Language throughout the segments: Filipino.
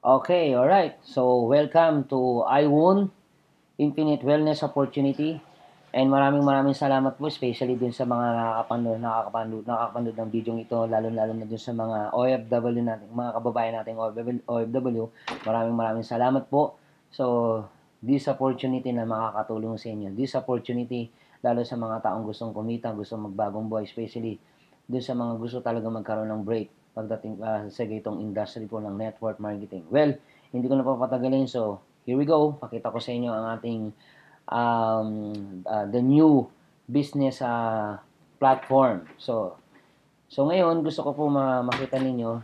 Okay, alright. So, welcome to iWon Infinite Wellness Opportunity. And maraming salamat po, especially dun sa mga nakakapanood ng video ito, lalo na dun sa mga OFW natin, mga kababayan nating OFW. Maraming salamat po. So, this opportunity na makakatulong sa inyo. This opportunity, lalo sa mga taong gustong kumita, gustong magbagong buhay, especially dun sa mga gusto talaga magkaroon ng break pagdating sa gitong industry po ng network marketing. Well, hindi ko na papatagalin. So, here we go. Pakita ko sa inyo ang ating the new business platform. So ngayon, gusto ko po makita ninyo.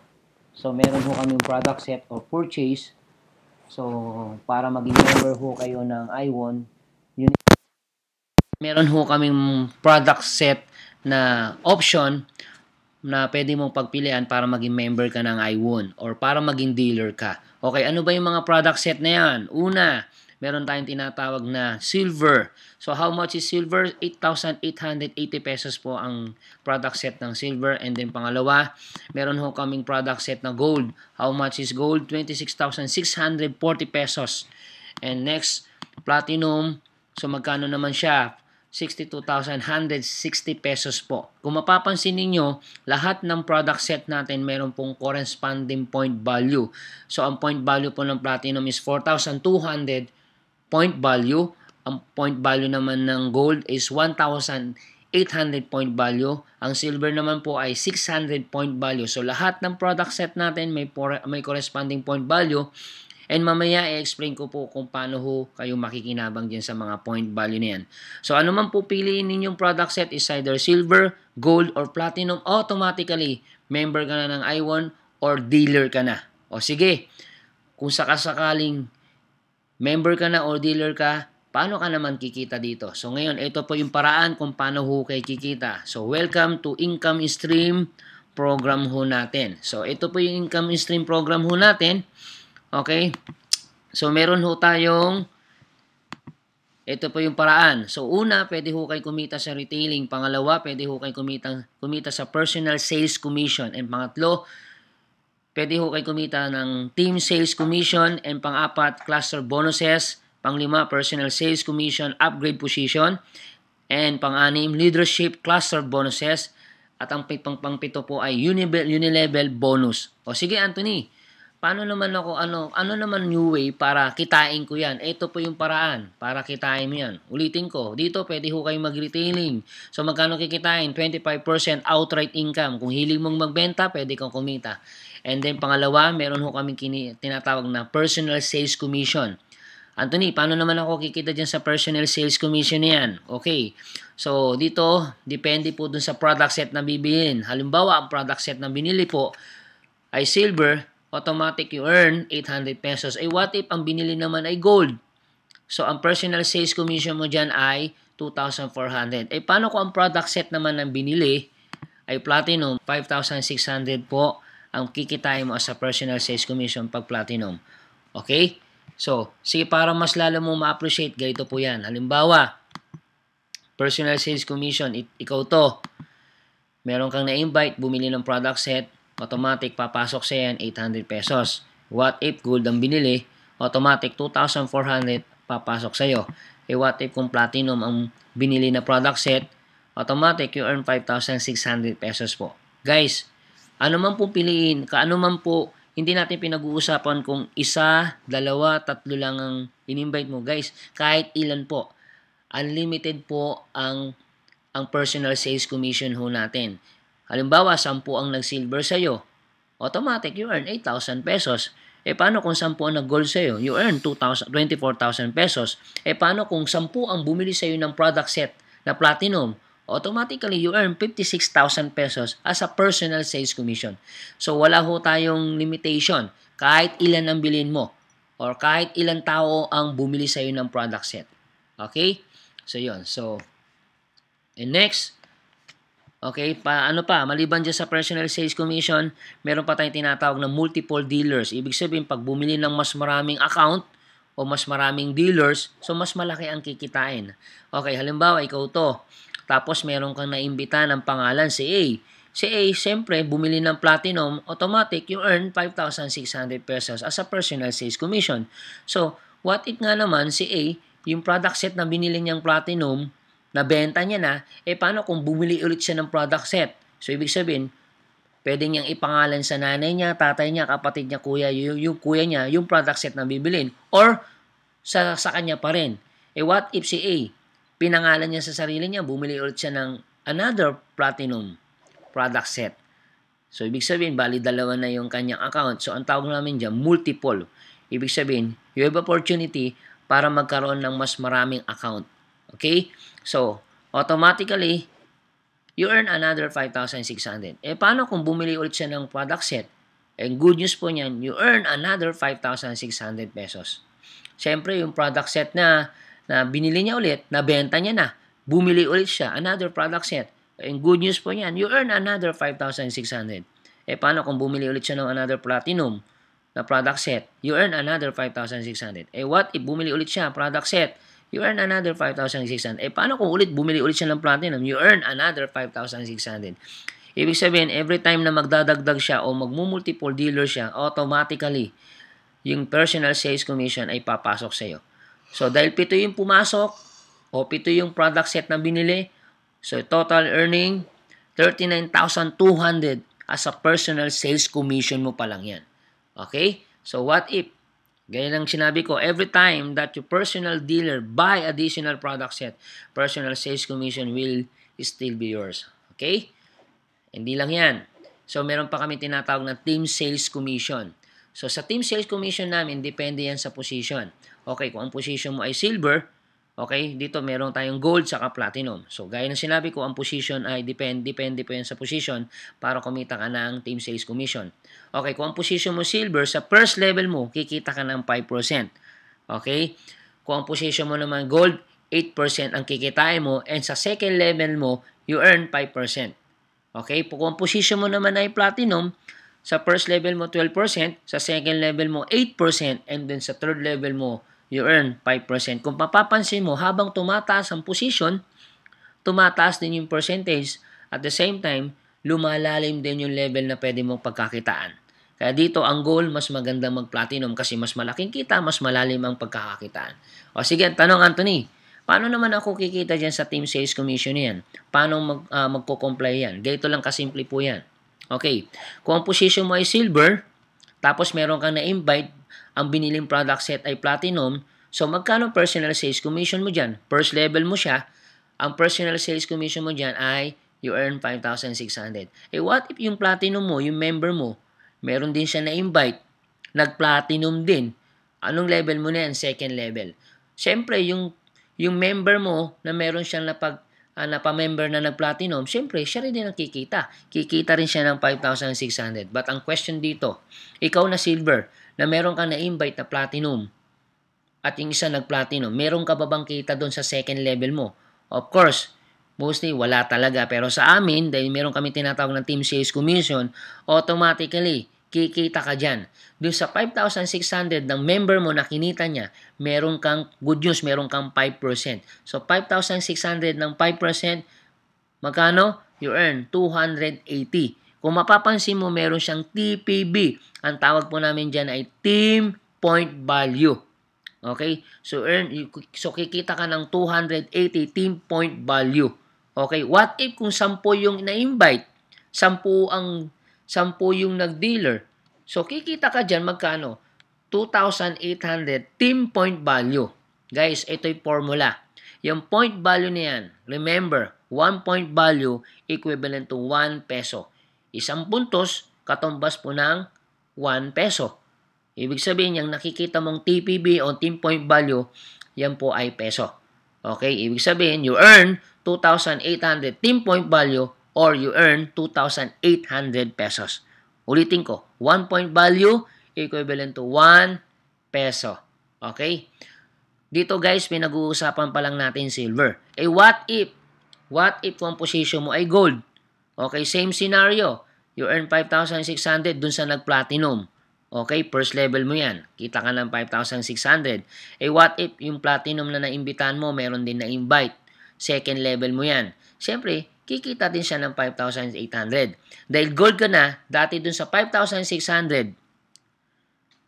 So, meron ho kaming product set or purchase. So, para maging member ho kayo ng iWon, meron ho kaming product set na option na pwede mong pagpilian para maging member ka ng iWon or para maging dealer ka. Okay, ano ba yung mga product set na yan? Una, meron tayong tinatawag na silver. So, how much is silver? 8,880 pesos po ang product set ng silver. And then, pangalawa, meron ho kaming product set na gold. How much is gold? 26,640 pesos. And next, platinum. So, magkano naman siya? 62,160 pesos po. Kung mapapansin ninyo, lahat ng product set natin meron pong corresponding point value. So, ang point value po ng platinum is 4,200 point value. Ang point value naman ng gold is 1,800 point value. Ang silver naman po ay 600 point value. So, lahat ng product set natin may corresponding point value. And mamaya i-explain ko po kung paano ho kayo makikinabang dyan sa mga point value na yan. So, ano man po piliin ninyong product set is either silver, gold, or platinum, automatically member ka na ng iWon or dealer ka na. O sige, kung sakasakaling member ka na or dealer ka, paano ka naman kikita dito? So, ngayon, ito po yung paraan kung paano ho kayo kikita. So, welcome to income stream program ho natin. So, ito po yung income stream program ho natin. Okay? So, meron ho tayong, ito po yung paraan. So, una, pwede ho kayo kumita sa retailing. Pangalawa, pwede ho kayo kumita sa personal sales commission. And pangatlo, pwede ho kayo kumita ng team sales commission. And pang-apat, cluster bonuses. Pang-lima, personal sales commission, upgrade position. And pang-anim, leadership cluster bonuses. At ang pang-pito po ay unilevel bonus. O sige, Anthony, paano naman ako, ano naman new way para kitain ko yan? Ito po yung paraan para kitain mo yan. Ulitin ko, dito pwede ho kayong mag-retailing. So, magkano kikitain? 25% outright income. Kung hiling mong magbenta, pwede kang kumita. And then, pangalawa, meron ho kaming tinatawag na personal sales commission. Anthony, paano naman ako kikita dyan sa personal sales commission na yan? Okay. So, dito, depende po dun sa product set na bibilin. Halimbawa, ang product set na binili po ay silver, automatic you earn 800 pesos. Eh, what if ang binili naman ay gold? So, ang personal sales commission mo dyan ay 2,400. Eh, paano kung ang product set naman ng binili ay platinum? 5,600 po ang kikitain mo sa personal sales commission pag platinum. Okay? So, sige, para mas lalo mo ma-appreciate, ganito po yan. Halimbawa, personal sales commission, ikaw to. Meron kang na-invite, bumili ng product set, automatic papasok sa yan 800 pesos. What if gold ang binili, automatic 2,400 papasok sa iyo. Eh what if kung platinum ang binili na product set, automatic you earn 5,600 pesos po. Guys, ano man po piliin, kaano man po, hindi natin pinag-uusapan kung isa, dalawa, tatlo lang ang in-invite mo. Guys, kahit ilan po, unlimited po ang personal sales commission ho natin. Halimbawa, 10 ang nag-silver sa'yo, automatic you earn 8,000 pesos. Eh, paano kung 10 ang nag-gold sa'yo? You earn 24,000 pesos. Eh, paano kung 10 ang bumili sa'yo ng product set na platinum? Automatically, you earn 56,000 pesos as a personal sales commission. So, wala ho tayong limitation. Kahit ilan ang bilhin mo or kahit ilan tao ang bumili sa'yo ng product set. Okay? So, yun. So, and next, okay, maliban dyan sa personal sales commission, meron pa tayong tinatawag na multiple dealers. Ibig sabihin, pag bumili ng mas maraming account o mas maraming dealers, so mas malaki ang kikitain. Okay, halimbawa, ikaw to. Tapos, meron kang naimbita ng pangalan si A. Si A, siyempre, bumili ng platinum, automatic, you earn 5,600 pesos as a personal sales commission. So, what if nga naman si A, yung product set na binili niyang platinum, nabenta niya na, paano kung bumili ulit siya ng product set? So, ibig sabihin, pwede niyang ipangalan sa nanay niya, tatay niya, kapatid niya, kuya, yung kuya niya, yung product set na bibilin. Or, sa kanya pa rin. What if si A, pinangalan niya sa sarili niya, bumili ulit siya ng another platinum product set. So, ibig sabihin, bali dalawa na yung kanyang account. So, ang tawag namin dyan, multiple. Ibig sabihin, you have opportunity para magkaroon ng mas maraming account. Okay? So, automatically, you earn another 5,600. Paano kung bumili ulit siya ng product set? Good news po niyan, you earn another 5,600 pesos. Siyempre, yung product set na binili niya ulit, nabenta niya na, bumili ulit siya, another product set. Good news po niyan, you earn another 5,600. Paano kung bumili ulit siya ng another platinum na product set? You earn another 5,600. What if bumili ulit siya, product set? You earn another 5,600. Paano kung bumili ulit siya ng platinum? You earn another 5,600. Ibig sabihin, every time na magdadagdag siya o magmumultiple dealer siya, automatically, yung personal sales commission ay papasok sa iyo. So, dahil 7 yung pumasok, o 7 yung product set na binili, so total earning, 39,200 as a personal sales commission mo pa lang yan. Okay? So, what if? Gaya lang sinabi ko, every time that your personal dealer buy additional product set, personal sales commission will still be yours. Okay? Hindi lang yan. So, meron pa kami tinatawag na team sales commission. So, sa team sales commission namin, depende yan sa position. Okay, kung ang position mo ay silver, okay, dito meron tayong gold saka platinum. So, gaya ng sinabi ko, ang position ay depende po yan sa position para kumita ka ng team sales commission. Okay, kung ang position mo silver, sa first level mo, kikita ka ng 5%. Okay? Kung ang position mo naman gold, 8% ang kikitain mo, and sa second level mo, you earn 5%. Okay? Kung ang position mo naman ay platinum, sa first level mo 12%, sa second level mo 8%, and then sa third level mo, you earn 5%. Kung papapansin mo, habang tumataas ang position, tumataas din yung percentage, at the same time, lumalalim din yung level na pwede mong pagkakitaan. Kaya dito, ang goal, mas maganda mag-platinum kasi mas malaking kita, mas malalim ang pagkakakitaan. O sige, tanong Anthony, paano naman ako kikita dyan sa team sales commission yan? Paano magko-comply yan? Ganito lang kasimple po yan. Okay, kung ang position mo ay silver, tapos meron kang na-invite, ang biniling product set ay platinum, so magkano personal sales commission mo dyan? First level mo siya, ang personal sales commission mo dyan ay you earn 5,600. What if yung platinum mo, yung member mo, meron din siya na-invite, nag-platinum din. Anong level mo na yan? Second level. Siyempre, yung member mo na meron siyang napamember na nag-platinum, siyempre, siya rin din ang kikita. Kikita rin siya ng 5,600. But ang question dito, ikaw na silver, na meron kang na-invite na platinum, at yung isa nag-platinum, meron ka ba bang kita doon sa second level mo? Of course, mostly wala talaga. Pero sa amin, dahil meron kami tinatawag ng team sales commission, automatically, kikita ka dyan. Doon sa 5,600 ng member mo na kinita niya, meron kang, good news, meron kang 5%. So, 5,600 ng 5%, magkano? You earn 280. Kung mapapansin mo, meron siyang TPB. Ang tawag po namin dyan ay Team Point Value. Okay? So, kikita ka ng 280 Team Point Value. Okay? What if kung 10 yung na-invite? 10 yung nag-dealer. So, kikita ka dyan, magkano? 2,800 Team Point Value. Guys, ito yung formula. Yung point value na yan, remember, 1 point value equivalent to 1 peso. Isang puntos, katumbas po ng 1 peso. Ibig sabihin, yung nakikita mong TPB o Team Point Value, yan po ay peso. Okay? Ibig sabihin, you earn 2,800 Team Point Value or you earn 2,800 pesos. Ulitin ko, 1 point value equivalent to 1 peso. Okay? Dito guys, pinag-uusapan pa lang natin silver. What if? What if kung position mo ay gold? Okay, same scenario. You earn 5,600 dun sa nag-platinum. Okay, first level mo yan. Kita ka ng 5,600. What if yung platinum na naimbitahan mo, meron din na-invite? Second level mo yan. Siyempre, kikita din siya ng 5,800. Dahil gold ka na, dati dun sa 5,600,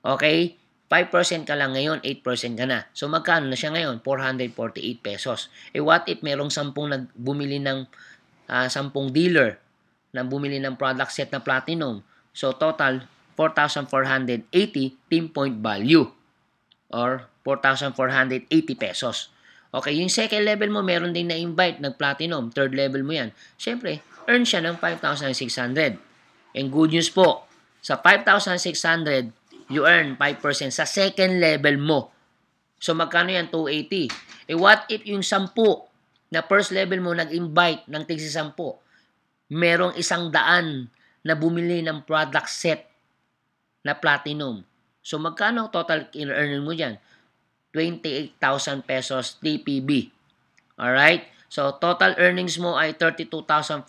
okay, 5% ka lang ngayon, 8% ka na. So, magkano na siya ngayon? 448 pesos. What if merong 10 bumili ng 10 dealer na bumili ng product set na platinum? So, total, 4,480 team point value or 4,480 pesos. Okay, yung second level mo, meron din na-invite, nag-platinum. Third level mo yan. Siyempre, earn siya ng 5,600. And good news po, sa 5,600, you earn 5% sa second level mo. So, magkano yan? 280. What if yung 10 na first level mo nag-invite ng tigsi 10, merong 100 na bumili ng product set na platinum. So, magkano total in-earn mo dyan? 28,000 pesos TPB. Alright? So, total earnings mo ay 32,480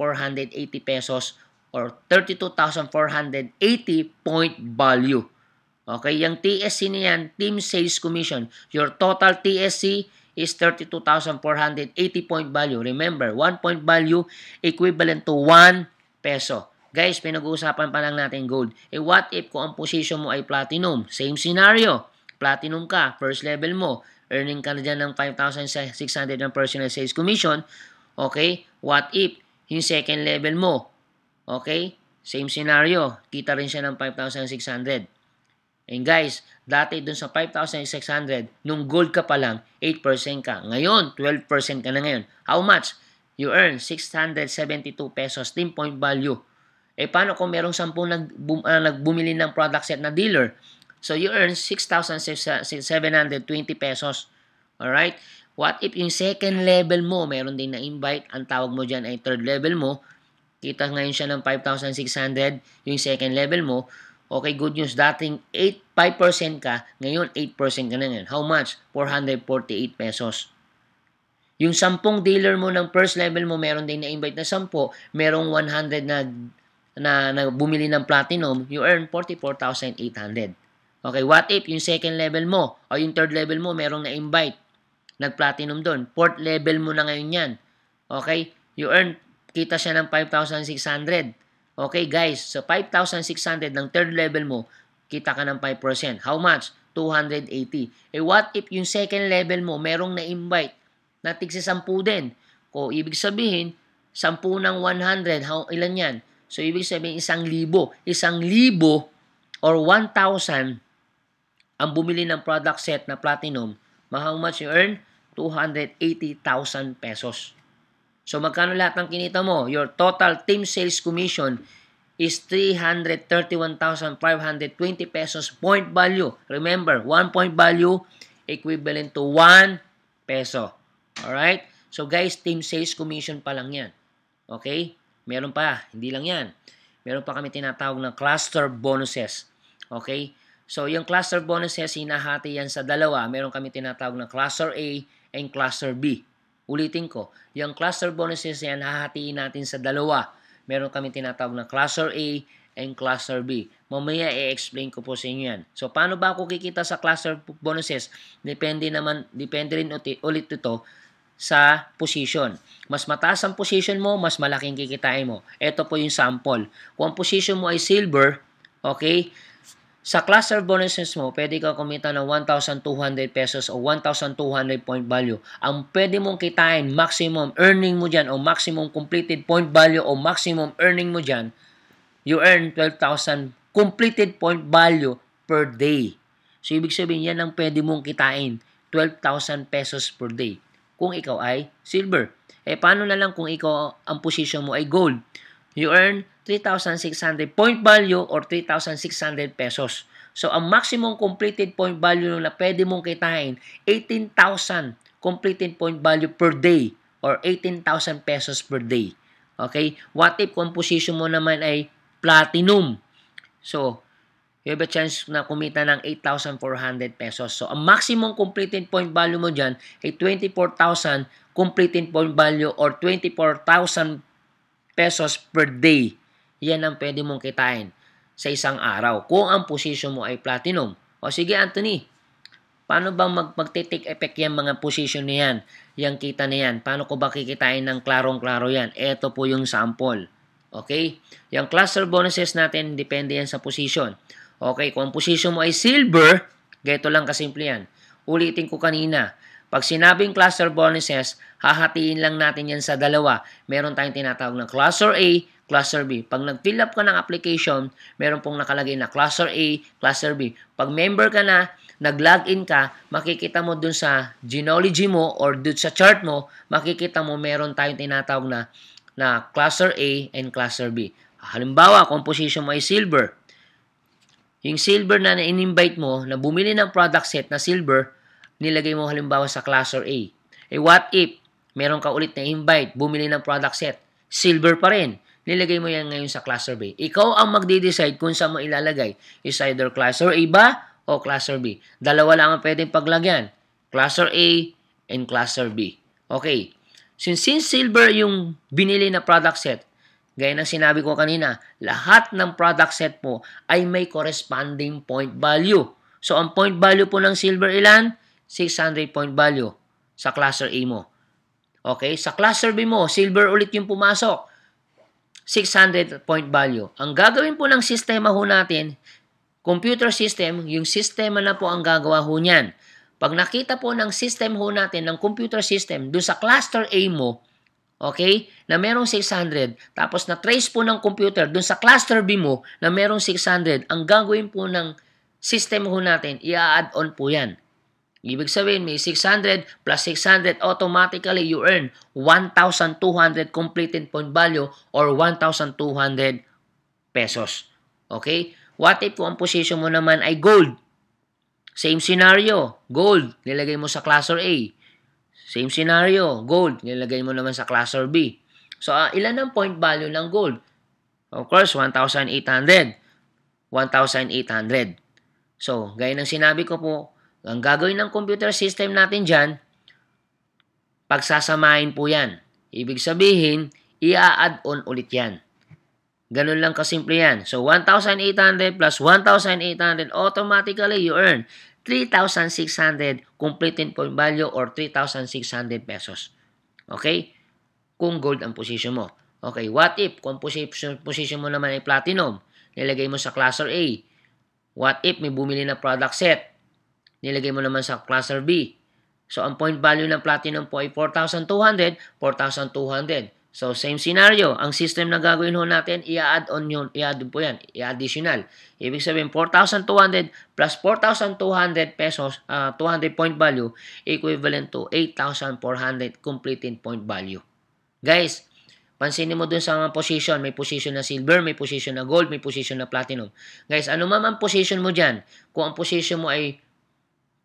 pesos or 32,480 point value. Okay, yung TSC niyan, Team Sales Commission. Your total TSC is 32,480 point value. Remember, 1 point value equivalent to 1 peso. Guys, pinag-uusapan pa lang natin gold. What if kung ang position mo ay platinum? Same scenario. Platinum ka, first level mo. Earning ka na dyan ng 5,600 ng personal sales commission. Okay, what if yung second level mo? Okay, same scenario. Kita rin siya ng 5,600. And guys, dati dun sa 5,600, nung gold ka pa lang, 8% ka. Ngayon, 12% ka na ngayon. How much? You earn 672 pesos team point value. Paano kung merong 10 nagbumili ng product set na dealer? So, you earn 6,720 pesos. Alright? What if yung second level mo, meron din na-invite, ang tawag mo dyan ay third level mo, kita ngayon siya ng 5,600, yung second level mo. Okay, good news. Dating 5% ka, ngayon 8% ka na ngayon. How much? 448 pesos. Yung 10 dealer mo ng first level mo, meron din na-invite na 10, merong 100 na bumili ng platinum, you earn 44,800. Okay, what if yung second level mo o yung third level mo, merong na-invite, nag-platinum doon, fourth level mo na ngayon yan. Okay, you earn, kita siya ng 5,600. Okay guys, so 5,600 ng third level mo, kita ka ng 5%. How much? 280. What if yung second level mo, merong na-invite na tigsi 10 din? O ibig sabihin, 10 ng 100, ilan yan? So ibig sabihin, 1,000. 1,000 or 1,000 ang bumili ng product set na platinum, how much you earn? 280,000 pesos. So, magkano lahat ng kinita mo? Your total team sales commission is 331,520 pesos point value. Remember, 1 point value equivalent to 1 peso. Alright? So, guys, team sales commission pa lang yan. Okay? Meron pa. Hindi lang yan. Meron pa kami tinatawag na cluster bonuses. Okay? So, yung cluster bonuses, hinahati yan sa dalawa. Meron kami tinatawag na cluster A and cluster B. Ulitin ko, yung cluster bonuses yan, hahatiin natin sa dalawa. Meron kami tinatawag na cluster A and cluster B. Mamaya i-explain ko po sa inyo yan. So, paano ba ako kikita sa cluster bonuses? Depende rin ulit ito sa position. Mas mataas ang position mo, mas malaking kikitain mo. Ito po yung sample. Kung ang position mo ay silver, okay, sa cluster bonuses mo, pwede ka kumita ng 1,200 pesos o 1,200 point value. Ang pwede mong kitain, maximum earning mo dyan o maximum completed point value o maximum earning mo dyan, you earn 12,000 completed point value per day. So, ibig sabihin, yan ang pwede mong kitain, 12,000 pesos per day. Kung ikaw ay silver. Paano na lang kung ikaw, ang position mo ay gold? You earn 3,600 point value or 3,600 pesos. So, ang maximum completed point value na pwede mong kitain, 18,000 completed point value per day or 18,000 pesos per day. Okay? What if kung position mo naman ay platinum? So, you have a chance na kumita ng 8,400 pesos. So, ang maximum completed point value mo dyan ay 24,000 completed point value or 24,000 pesos per day. Yan ang pwede mong kitain sa isang araw kung ang position mo ay platinum. O sige, Anthony, Paano ba magte-take effect yan mga position na yan? Yang kita na yan. Paano ko ba kikitain ng klarong-klaro yan? Ito po yung sample. Okay? Yung cluster bonuses natin, depende yan sa position. Okay, kung position mo ay silver, ganito lang kasimple yan. Ulitin ko kanina. Pag sinabing cluster bonuses, hahatiin lang natin yan sa dalawa. Meron tayong tinatawag na cluster A, cluster B. Pag nag-fill up ka ng application, meron pong nakalagay na cluster A, cluster B. Pag member ka na, nag-login ka, makikita mo dun sa genealogy mo or dun sa chart mo, makikita mo meron tayong tinatawag na cluster A and cluster B. Halimbawa, kung position mo ay silver, yung silver na in-invite mo, na bumili ng product set na silver, nilagay mo halimbawa sa cluster A. What if, meron ka ulit na invite, bumili ng product set, silver pa rin, nilagay mo yan ngayon sa cluster B. Ikaw ang magde-decide kung saan mo ilalagay. Is either cluster A ba o cluster B. Dalawa lang ang pwedeng paglagyan. Cluster A and cluster B. Okay. Since silver yung binili na product set, gaya ng sinabi ko kanina, lahat ng product set mo ay may corresponding point value. So, ang point value po ng silver ilan? 600 point value sa cluster A mo. Okay? Sa cluster B mo, silver ulit yung pumasok. 600 point value. Ang gagawin po ng sistema ho natin, computer system, yung sistema na po ang gagawa ho niyan. Pag nakita po ng system ho natin, ng computer system, doon sa cluster A mo, okay, na merong 600, tapos na-trace po ng computer doon sa cluster B mo na merong 600, ang gagawin po ng system ho natin, i-add on po yan. Ibig sabihin, may 600 plus 600, automatically you earn 1,200 completed point value or 1,200 pesos. Okay? What if kung ang position mo naman ay gold? Same scenario, gold, nilagay mo sa cluster A. Same scenario, gold, nilagay mo naman sa cluster B. So, ilan ang point value ng gold? Of course, 1,800. 1,800. So, gaya ng sinabi ko po, ang gagawin ng computer system natin dyan, pagsasamahin po yan. Ibig sabihin, i-add on ulit yan. Ganun lang kasimple yan. So, 1,800 plus 1,800, automatically you earn 3,600 completed point value or 3,600 pesos. Okay? Kung gold ang position mo. Okay, what if kung position mo naman ay platinum, nilagay mo sa cluster A. What if may bumili na product set, nilagay mo naman sa cluster B. So, ang point value ng platinum po ay 4,200, 4,200. So, same scenario. Ang system na gagawin ho natin, i-add on yun, i-add po yan, i-additional. Ibig sabihin, 4,200 plus 4,200 pesos, 200 point value, equivalent to 8,400 completed point value. Guys, pansinin mo dun sa mga position. May position na silver, may position na gold, may position na platinum. Guys, ano man ang position mo dyan, kung ang position mo ay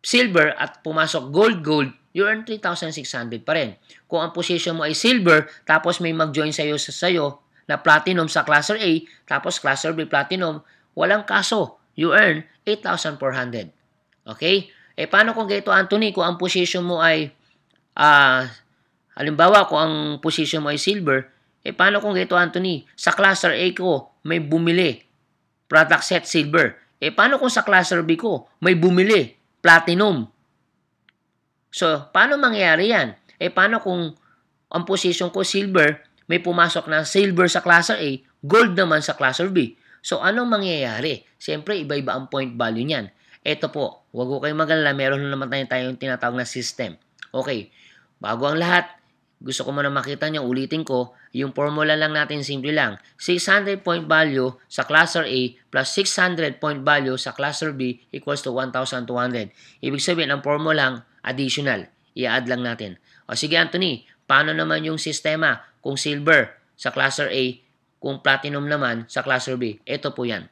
silver at pumasok gold, you earn 3,600 pa rin. Kung ang position mo ay silver, tapos may mag-join sa'yo na platinum sa cluster A, tapos cluster B platinum, walang kaso. You earn 8,400. Okay? Paano kung ganito, Anthony, kung ang position mo ay, halimbawa, kung ang position mo ay silver, paano kung ganito, Anthony, sa cluster A ko, may bumili, product set silver. Paano kung sa cluster B ko, may bumili, platinum? So, paano mangyayari yan? Paano kung ang position ko silver, may pumasok na silver sa cluster A, gold naman sa cluster B? So, anong mangyayari? Siyempre, iba-iba ang point value niyan. Ito po, wag ko kayong mag-alala, meron na naman tayong tinatawag na system. Okay, bago ang lahat, gusto ko muna makita nyo, ulitin ko, yung formula lang natin, simple lang. 600 point value sa cluster A plus 600 point value sa cluster B equals to 1,200. Ibig sabihin, ang formula lang, additional. I-add lang natin. O sige, Anthony, paano naman yung sistema kung silver sa cluster A, kung platinum naman sa cluster B? Ito po yan.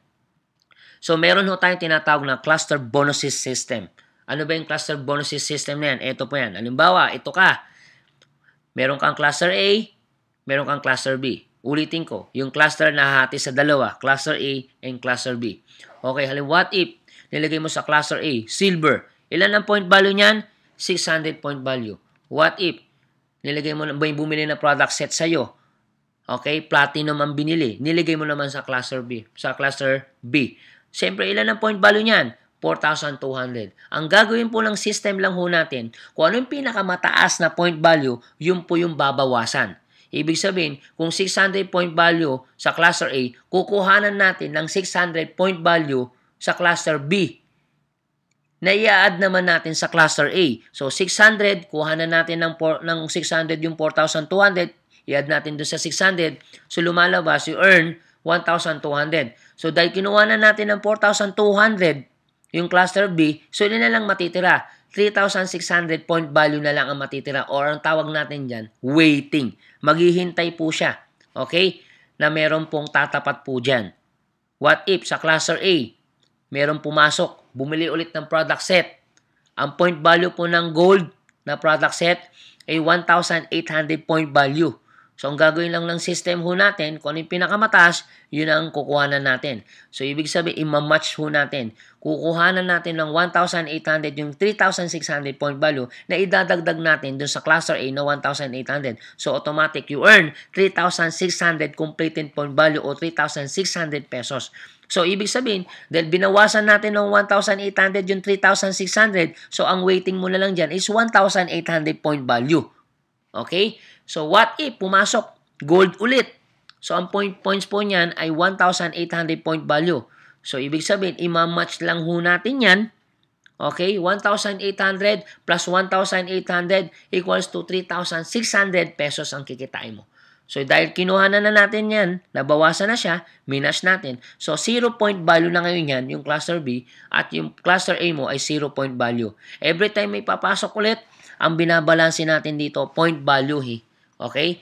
So, meron ho tayong tinatawag na cluster bonuses system. Ano ba yung cluster bonuses system na yan? Ito po yan. Halimbawa, ito ka. Meron kang cluster A, meron kang cluster B. Ulitin ko, yung cluster na hati sa dalawa, cluster A and cluster B. Okay, what if nilagay mo sa cluster A, silver. Ilan ang point value niyan? 600 point value. What if nilagay mo, may bumili na product set sa'yo? Okay, platinum ang binili. Nilagay mo naman sa cluster B. Siyempre, ilan ang point value niyan? 4,200. Ang gagawin po ng system lang ho natin, kung ano yung pinakamataas na point value, yun po yung babawasan. Ibig sabihin, kung 600 point value sa cluster A, kukuhanan natin ng 600 point value sa cluster B na i-add naman natin sa cluster A. So, 600, kuhanan natin ng 600 yung 4,200, i-add natin doon sa 600. So, lumalabas, you earn 1,200. So, dahil kinuha na natin ng 4,200, yung cluster B, so yun na lang matitira. 3,600 point value na lang ang matitira or ang tawag natin dyan, waiting. Maghihintay po siya. Okay? Na meron pong tatapat po dyan. What if sa cluster A, meron pumasok, bumili ulit ng product set. Ang point value po ng gold na product set ay 1,800 point value. So, ang gagawin lang ng system ho natin, kung ano yung pinakamataas, yun ang kukuhanan natin. So, ibig sabihin, ima-match ho natin. Kukuhanan natin ng 1,800 yung 3,600 point value na idadagdag natin dun sa cluster A na 1,800. So, automatic, you earn 3,600 completed point value o 3,600 pesos. So, ibig sabihin, dahil binawasan natin ng 1,800 yung 3,600, so ang waiting mo na lang dyan is 1,800 point value. Okay? So, what if pumasok gold ulit? So, ang points po niyan ay 1,800 point value. So, ibig sabihin, ima-match lang ho natin yan. Okay? 1,800 plus 1,800 equals to 3,600 pesos ang kikitain mo. So, dahil kinuha na natin yan, nabawasan na siya, minus natin. So, 0 point value na ngayon yan, yung cluster B, at yung cluster A mo ay 0 point value. Every time may papasok ulit, ang binabalansin natin dito, point value. Okay?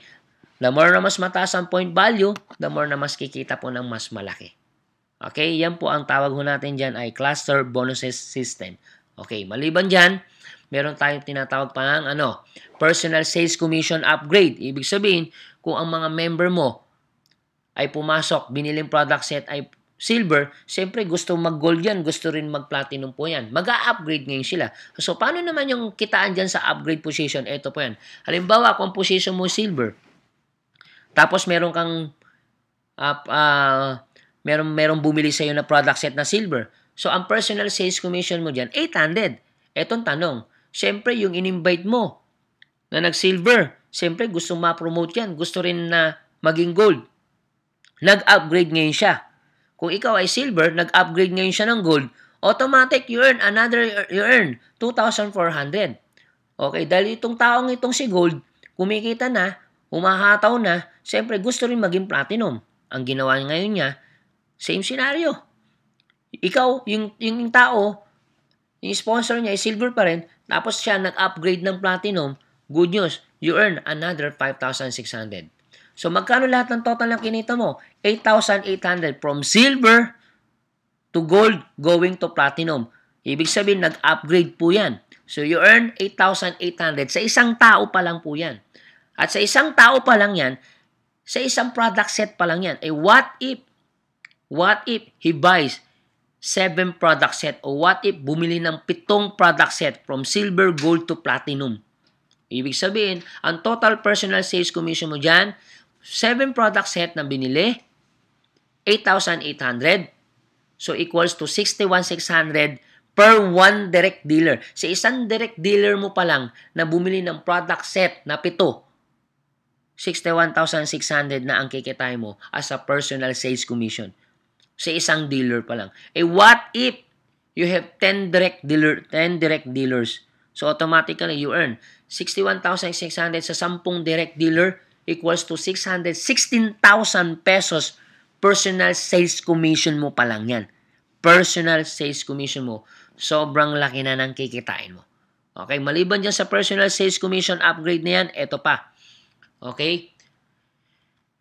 The more na mas mataas ang point value, the more na mas kikita po ng mas malaki. Okay? Yan po ang tawag ho natin dyan ay cluster bonuses system. Okay? Maliban dyan, meron tayong tinatawag pa ng personal sales commission upgrade. Ibig sabihin, kung ang mga member mo ay pumasok, biniling product set ay silver, siyempre gusto mag-gold yan, gusto rin mag-platinum po yan. Mag-a-upgrade ngayon sila. So, paano naman yung kitaan dyan sa upgrade position? Ito po yan. Halimbawa, kung position mo silver, tapos meron kang merong bumili sa'yo na product set na silver. So, ang personal sales commission mo dyan, 800. Etong tanong, siyempre yung in-invite mo na nag-silver, siyempre gusto ma-promote yan, gusto rin na maging gold. Nag-upgrade ngayon siya. Kung ikaw ay silver, nag-upgrade ngayon siya ng gold, automatic you earn 2,400. Okay, dahil itong taong itong si gold, kumikita na, humahataw na, siyempre gusto rin maging platinum. Ang ginawa ngayon niya, same scenario. Ikaw, yung tao, yung sponsor niya ay silver pa rin, tapos siya nag-upgrade ng platinum, good news, you earn another 5,600. So, magkano lahat ng total na kinita mo? 8,800 from silver to gold going to platinum. Ibig sabihin, nag-upgrade po yan. So, you earn 8,800. Sa isang tao pa lang po yan. At sa isang tao pa lang yan, sa isang product set pa lang yan. What if he buys 7 product set? O what if bumili ng 7 product set from silver, gold to platinum? Ibig sabihin, ang total personal sales commission mo dyan, 7 product set na binili, 8,800. So, equals to 61,600 per one direct dealer. Sa isang direct dealer mo pa lang na bumili ng product set na 7, 61,600 na ang kikitain mo as a personal sales commission. Sa isang dealer pa lang. What if you have 10 direct dealers? So, automatically, you earn 61,600 sa 10 direct dealer equals to 616,000 pesos personal sales commission mo pa lang yan. Personal sales commission mo. Sobrang laki na ng kikitain mo. Okay, maliban dyan sa personal sales commission upgrade na yan, eto pa. Okay?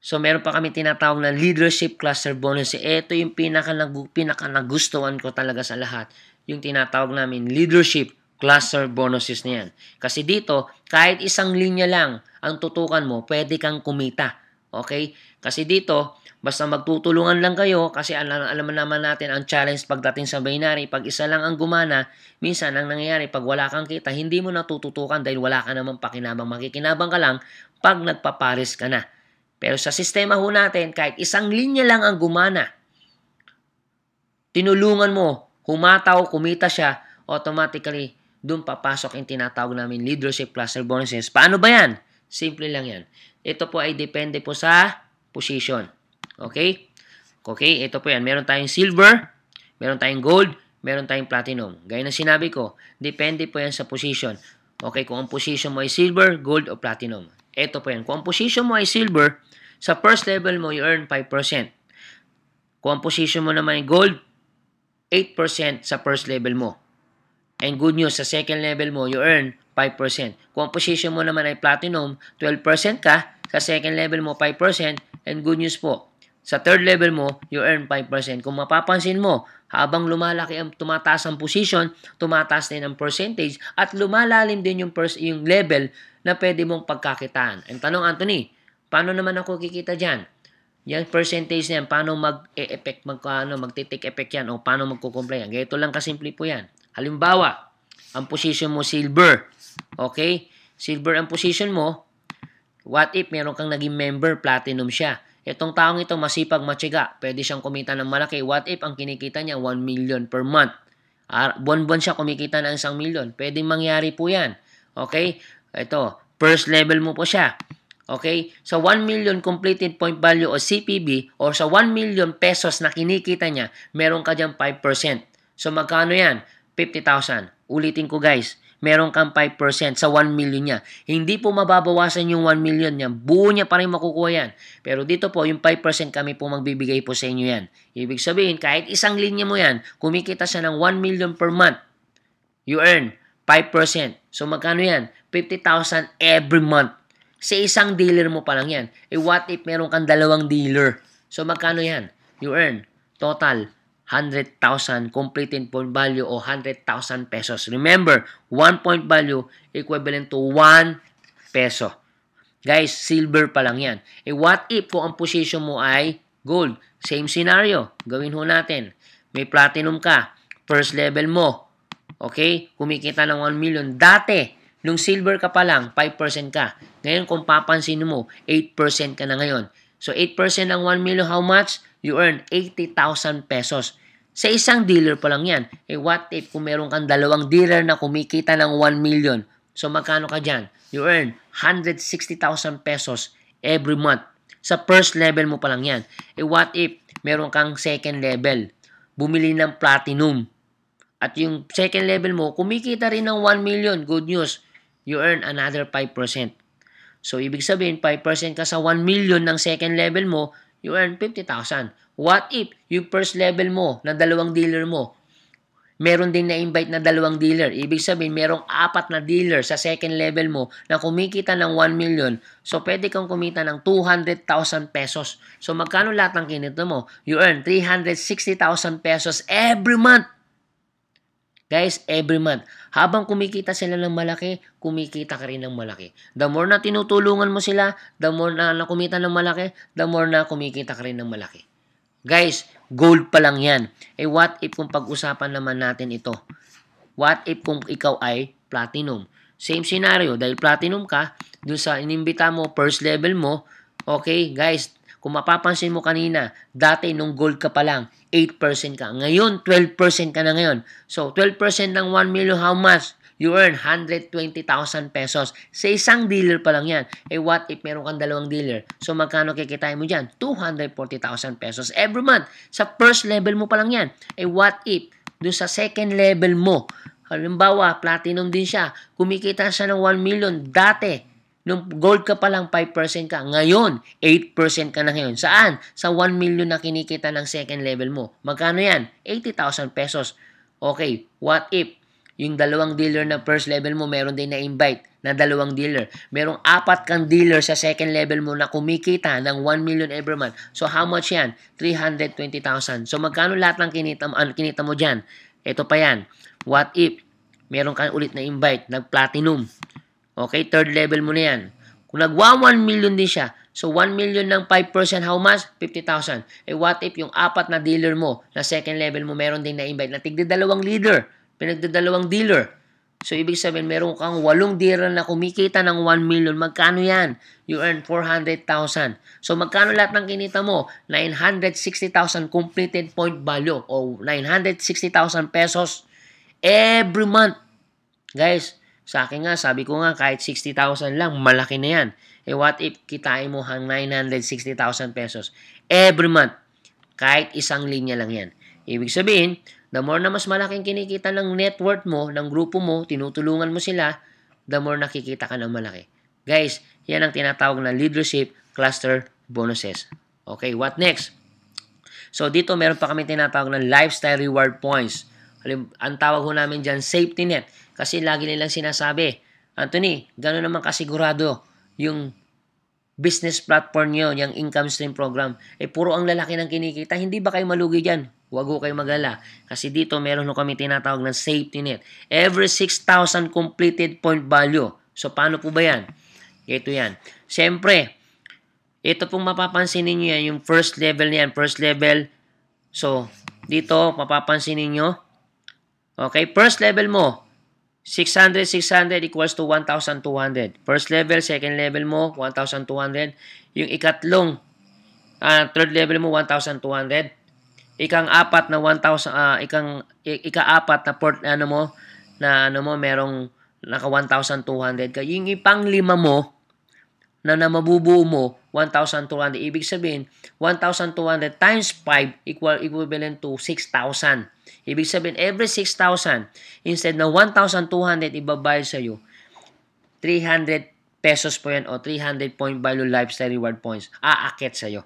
So, meron pa kami tinatawag na leadership cluster bonus. Ito yung pinaka nagustuhan ko talaga sa lahat. Yung tinatawag namin leadership cluster bonuses na yan. Kasi dito, kahit isang linya lang ang tutukan mo, pwede kang kumita. Okay? Kasi dito, basta magtutulungan lang kayo, kasi alam naman natin ang challenge pagdating sa binary, pag isa lang ang gumana, minsan ang nangyayari, pag wala kang kita, hindi mo natututukan dahil wala ka naman pakinabang. Makikinabang ka lang pag nagpapares ka na. Pero sa sistema ho natin, kahit isang linya lang ang gumana, tinulungan mo, humataw, kumita siya, automatically, doon papasok yung tinatawag namin leadership cluster bonuses. Paano ba yan? Simple lang yan. Ito po ay depende po sa position. Okay? Okay, ito po yan. Meron tayong silver, meron tayong gold, meron tayong platinum. Gaya ng sinabi ko, depende po yan sa position. Okay, kung ang position mo ay silver, gold, o platinum. Ito po yan. Kung ang position mo ay silver, sa first level mo, you earn 5%. Kung ang position mo naman ay gold, 8% sa first level mo. And good news, sa second level mo, you earn 5%. Kung ang position mo naman ay platinum, 12% ka. Sa second level mo, 5%. And good news po, sa third level mo, you earn 5%. Kung mapapansin mo, habang lumalaki ang tumataas ang position, tumataas din ang percentage, at lumalalim din yung level na pwede mong pagkakitaan. Ang tanong, Anthony, paano naman ako kikita dyan? Yan percentage niyan, paano mag-e-effect, magti-take effect yan, o paano magkukumplay yan? Ganito lang kasimple po yan. Halimbawa, ang position mo silver. Okay? Silver ang position mo. What if meron kang naging member, platinum siya? Itong taong ito, masipag, matyaga, pwede siyang kumita ng malaki. What if ang kinikita niya 1 million per month? Buwan-buwan siya kumikita ng 1 million. Pwedeng mangyari po yan. Okay? Ito, first level mo po siya. Okay? Sa 1 million completed point value o CPB or sa 1 million pesos na kinikita niya, meron ka dyan 5%. So magkano yan? 50,000. Ulitin ko guys. Meron kang 5% sa 1 million niya. Hindi po mababawasan yung 1 million niya. Buo niya pa rin makukuha yan. Pero dito po, yung 5% kami po magbibigay po sa inyo yan. Ibig sabihin, kahit isang linya mo yan, kumikita siya ng 1 million per month, you earn 5%. So magkano yan? 50,000 every month. Sa isang dealer mo pa lang yan. What if meron kang 2 dealer? So magkano yan? You earn total 100,000 completed point value o 100,000 pesos. Remember, 1 point value equivalent to 1 peso. Guys, silver pa lang yan. What if po ang position mo ay gold? Same scenario. Gawin ho natin. May platinum ka. First level mo. Okay? Kumikita ng 1 million. Dati, nung silver ka pa lang, 5% ka. Ngayon, kung papansin mo, 8% ka na ngayon. So, 8% ng 1 million, how much? You earn 80,000 pesos. Sa isang dealer pa lang yan. What if kung meron kang 2 dealer na kumikita ng 1 million? So, magkano ka dyan? You earn 160,000 pesos every month. Sa first level mo pa lang yan. What if meron kang second level? Bumili ng platinum. At yung second level mo, kumikita rin ng 1 million. Good news. You earn another 5%. So, ibig sabihin, 5% ka sa 1 million ng second level mo, you earn 50,000. What if yung first level mo na 2 dealer mo, meron din na-invite na 2 dealer. Ibig sabihin, merong 4 na dealer sa second level mo na kumikita ng 1 million. So, pwede kang kumita ng 200,000 pesos. So, magkano lahat ng kinita mo? You earn 360,000 pesos every month. Guys, every month. Habang kumikita sila ng malaki, kumikita ka rin ng malaki. The more na tinutulungan mo sila, the more na kumita ng malaki, the more na kumikita ka rin ng malaki. Guys, gold pa lang yan. What if kung pag-usapan naman natin ito? What if kung ikaw ay platinum? Same scenario, dahil platinum ka, dun sa inimbita mo, first level mo, okay, guys, kung mapapansin mo kanina, dati nung gold ka pa lang, 8% ka. Ngayon, 12% ka na ngayon. So, 12% ng 1 million, how much? You earn 120,000 pesos. Sa isang dealer pa lang yan. What if meron kang 2 dealer? So, magkano kikitain mo dyan? 240,000 pesos every month. Sa first level mo pa lang yan. What if doon sa second level mo, halimbawa, platinum din siya, kumikita siya ng 1 million dati. Nung gold ka pa lang, 5% ka. Ngayon, 8% ka na ngayon. Saan? Sa 1 million na kinikita ng second level mo. Magkano yan? 80,000 pesos. Okay, what if yung 2 dealer na first level mo, meron din na-invite na 2 dealer. Merong 4 kang dealer sa second level mo na kumikita ng 1 million every month. So, how much yan? 320,000. So, magkano lahat ng kinita mo dyan? Ito pa yan. What if meron kang ulit na invite, nag-platinum? Okay, third level mo na yan. Kung nagwa 1 million din siya, so 1 million ng 5%, how much? 50,000. What if yung 4 na dealer mo, na second level mo, meron din na-invite na tigda 2 leader, pinagda 2 dealer. So, ibig sabihin, meron kang 8 dealer na kumikita ng 1 million. Magkano yan? You earn 400,000. So, magkano lahat ng kinita mo? 960,000 completed point value o 960,000 pesos every month. Guys, sa akin nga, sabi ko nga, kahit 60,000 lang, malaki na yan. Eh, what if kitain mo hang 960,000 pesos every month? Kahit isang linya lang yan. Ibig sabihin, the more na mas malaking kinikita ng net worth mo, ng grupo mo, tinutulungan mo sila, the more nakikita ka ng malaki. Guys, yan ang tinatawag na leadership cluster bonuses. Okay, what next? So, dito meron pa kami tinatawag na lifestyle reward points. Ang tawag ho namin dyan, safety net. Kasi lagi nilang sinasabi, Anthony, gano'n naman kasigurado yung business platform nyo, yung income stream program, puro ang lalaki ng kinikita, hindi ba kayo malugi dyan? Huwag ho kayo maglala. Kasi dito, meron ho kami tinatawag ng safety net. Every 6,000 completed point value. So, paano po ba yan? Ito yan. Siyempre, ito pong mapapansin ninyo yan, yung first level niyan. First level. So, dito, mapapansin ninyo. Okay, first level mo, 600 equals to 1,200. First level, second level mo, 1,200. Yung ikatlong, third level mo, 1,200. Ikang-apat na 1,000, ika-apat na port, merong naka 1,200 ka. Yung ipang-lima mo, na mabubuo mo, 1,200. Ibig sabihin, 1,200 times 5 equivalent to 6,000. Ibig sabihin, every 6,000, instead na 1,200 ibabayad sa'yo, 300 pesos po yan o 300 point value lifestyle reward points aakit sa'yo.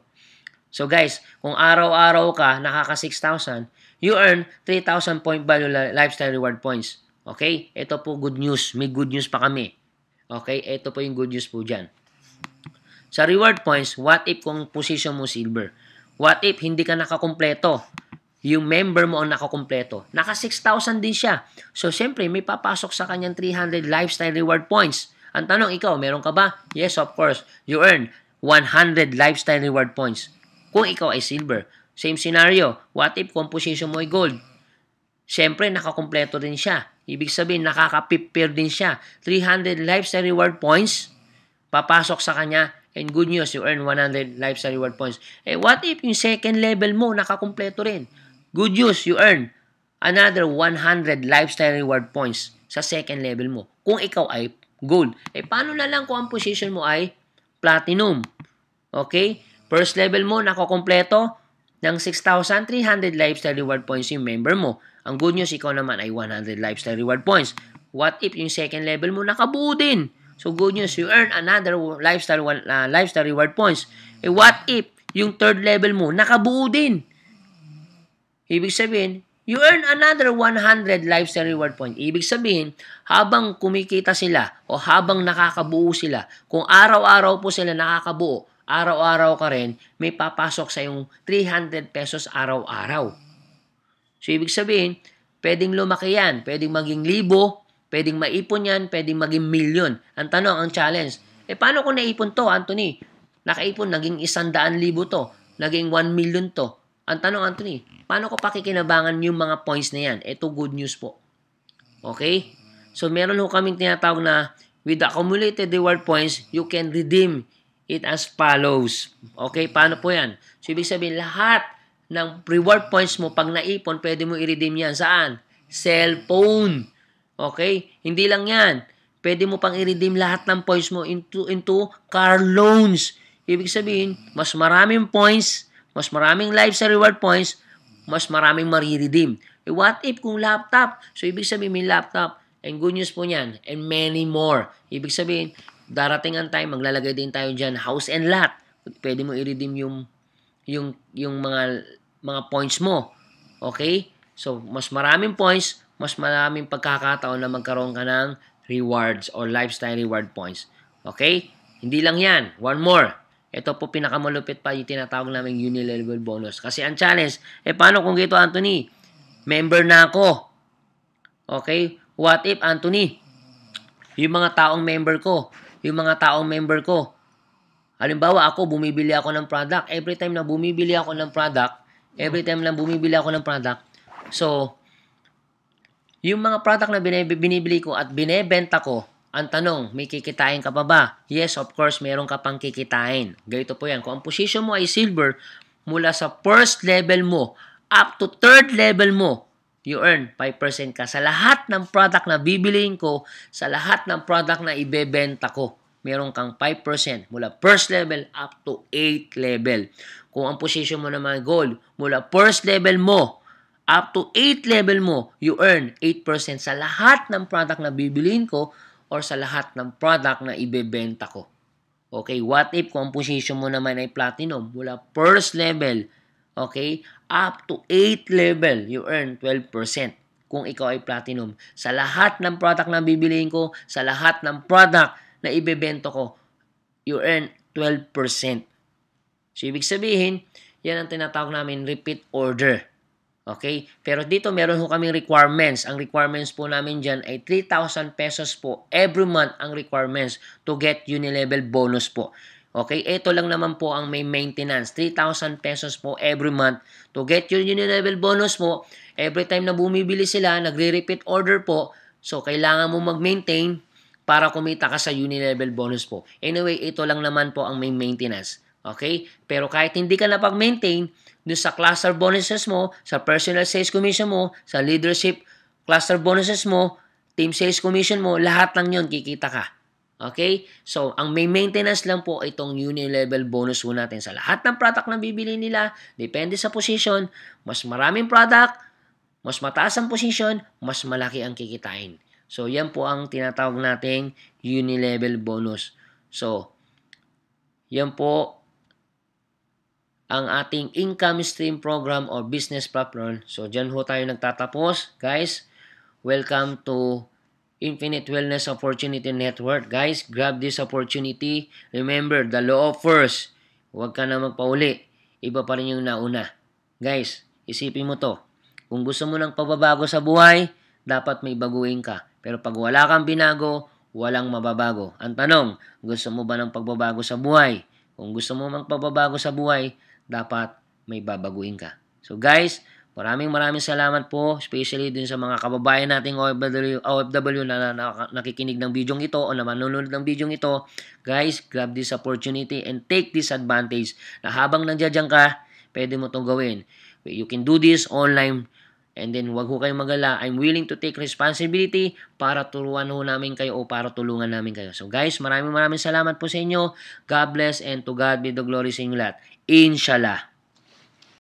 So guys, kung araw-araw ka nakaka 6,000, you earn 3,000 point value lifestyle reward points. Okay? Ito po good news. May good news pa kami. Okay? Ito po yung good news po dyan. Sa reward points, what if kung position mo silver? What if hindi ka nakakumpleto? Yung member mo ang nakakumpleto. Naka 6,000 din siya. So, siyempre, may papasok sa kanyang 300 lifestyle reward points. Ang tanong, ikaw, meron ka ba? Yes, of course. You earn 100 lifestyle reward points. Kung ikaw ay silver. Same scenario. What if kung position mo ay gold? Siyempre, nakakumpleto din siya. Ibig sabihin, nakaka-prepare din siya. 300 lifestyle reward points, papasok sa kanya. And good news, you earn 100 lifestyle reward points. What if yung second level mo, nakakumpleto rin? Good news, you earn another 100 lifestyle reward points sa second level mo. Kung ikaw ay gold. Paano na lang kung ang position mo ay platinum? Okay? First level mo, nakakumpleto ng 6,300 lifestyle reward points yung member mo. Ang good news, ikaw naman ay 100 lifestyle reward points. What if yung second level mo, nakabuo din? So, good news, you earn another lifestyle reward points. What if yung third level mo, nakabuo din? Ibig sabihin, you earn another 100 lifestyle reward point. Ibig sabihin, habang kumikita sila o habang nakakabuo sila, kung araw-araw po sila nakakabuo, araw-araw ka rin, may papasok sa yung 300 pesos araw-araw. So, ibig sabihin, pwedeng lumaki yan, pwedeng maging 1,000, pwedeng maipon yan, pwedeng maging milyon. Ang tanong, ang challenge, paano kung naipon to, Anthony? Nakaipon, naging 100,000 to, naging 1 million to. Ang tanong, Anthony, paano ko pakikinabangan yung mga points na yan? Ito, good news po. Okay? So, meron ho kaming tinatawag na, with the accumulated reward points, you can redeem it as follows. Okay? Paano po yan? So, ibig sabihin, lahat ng reward points mo, pag naipon, pwede mo i-redeem yan. Saan? Cellphone. Okay? Hindi lang yan. Pwede mo pang i-redeem lahat ng points mo into car loans. Ibig sabihin, mas maraming points, mas maraming lifestyle reward points, mas maraming mariredeem. What if kung laptop? So, ibig sabihin may laptop. And good news po niyan. And many more. Ibig sabihin, darating ang time, maglalagay din tayo dyan, house and lot. Pwede mo i-redeem yung mga points mo. Okay? So, mas maraming points, mas maraming pagkakataon na magkaroon ka ng rewards or lifestyle reward points. Okay? Hindi lang yan. One more. Ito po pinakamalupit pa yung tinatawag namin unilevel bonus. Kasi ang challenge, paano kung gito, Anthony? Member na ako. Okay? What if, Anthony? Yung mga taong member ko, halimbawa ako, bumibili ako ng product. Every time na bumibili ako ng product, so, Yung mga product na binibili ko at binebenta ko, ang tanong, may kikitain ka pa ba? Yes, of course, meron ka pang kikitain. Ganito po yan. Kung ang position mo ay silver, mula sa first level mo up to third level mo, you earn 5% ka sa lahat ng product na bibiliin ko, sa lahat ng product na ibebenta ko. Meron kang 5% mula first level up to 8th level. Kung ang position mo naman gold, mula first level mo up to 8th level mo, you earn 8% sa lahat ng product na bibiliin ko or sa lahat ng product na ibebenta ko. Okay, what if kung ang position mo naman ay platinum, mula first level, okay, up to 8th level, you earn 12%. Kung ikaw ay platinum, sa lahat ng product na bibiliin ko, sa lahat ng product na ibebento ko, you earn 12%. So, ibig sabihin, yan ang tinatawag namin repeat order. Okay? Pero dito meron ho kaming requirements. Ang requirements po namin dyan ay 3,000 pesos po every month ang requirements to get unilevel bonus po. Okay? Ito lang naman po ang may maintenance. 3,000 pesos po every month to get your unilevel bonus po. Every time na bumibili sila, nagre-repeat order po. So, kailangan mo mag-maintain para kumita ka sa unilevel bonus po. Anyway, ito lang naman po ang may maintenance. Okay? Pero kahit hindi ka napag-maintain, doon sa cluster bonuses mo, sa personal sales commission mo, sa leadership cluster bonuses mo, team sales commission mo, lahat lang yun, kikita ka. Okay? So, ang may maintenance lang po itong unilevel bonus po natin. Sa lahat ng product na bibili nila, depende sa position, mas maraming product, mas mataas ang position, mas malaki ang kikitain. So, yan po ang tinatawag nating unilevel bonus. So, yan po ang ating income stream program or business platform. So, dyan ho tayo nagtatapos. Guys, welcome to Infinite Wellness Opportunity Network. Guys, grab this opportunity. Remember, the law of first. Huwag ka na magpauli. Iba pa rin yung nauna. Guys, isipin mo to. Kung gusto mo ng pagbabago sa buhay, dapat may baguhin ka. Pero pag wala kang binago, walang mababago. Ang tanong, gusto mo ba ng pagbabago sa buhay? Kung gusto mo magpababago sa buhay, dapat may babaguhin ka. So guys, maraming salamat po, especially dun sa mga kababayan nating OFW na nakikinig ng video ito o na manonood ng video ito. Guys, grab this opportunity and take this advantage na habang nandiyan ka, pwede mo itong gawin. You can do this online. And then, wag ho kayong magala. I'm willing to take responsibility para turuan ho namin kayo o para tulungan namin kayo. So guys, maraming salamat po sa inyo. God bless and to God be the glory sa inyo lahat. Inshallah.